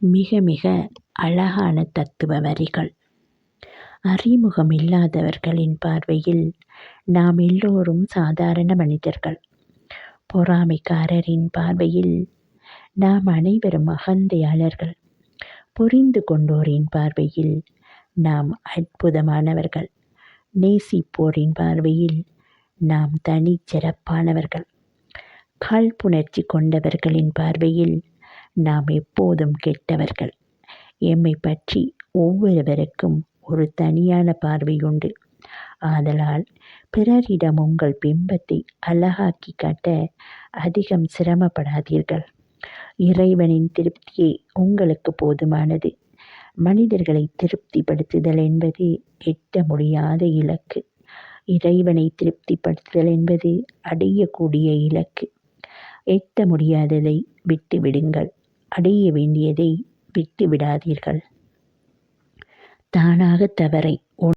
மிக மிக அழகான தத்துவ வரிகள். அறிமுகம் இல்லாதவர்களின் பார்வையில் நாம் எல்லோரும் சாதாரண மனிதர்கள். பொறாமைக்காரரின் பார்வையில் நாம் அனைவரும் அகந்தையாளர்கள். புரிந்து கொண்டோரின் பார்வையில் நாம் அற்புதமானவர்கள். நேசிப்போரின் பார்வையில் நாம் தனிச்சிறப்பானவர்கள். காழ்ப்புணர்ச்சி கொண்டவர்களின் பார்வையில் நாம் எப்போதும் கெட்டவர்கள். எம்மை பற்றி ஒவ்வொருவருக்கும் ஒரு தனியான பார்வை உண்டு. ஆதலால் பிறரிடம் உங்கள் பிம்பத்தை அழகாக்கி காட்ட அதிகம் சிரமப்படாதீர்கள். இறைவனின் திருப்தியே உங்களுக்கு போதுமானது. மனிதர்களை திருப்திப்படுத்துதல் என்பது எட்ட முடியாத இலக்கு. இறைவனை திருப்திப்படுத்துதல் என்பது அடையக்கூடிய இலக்கு. எட்ட முடியாததை விட்டு விடுங்கள். அடைய வேண்டியதை விட்டு விடாதீர்கள். தானாக தவறை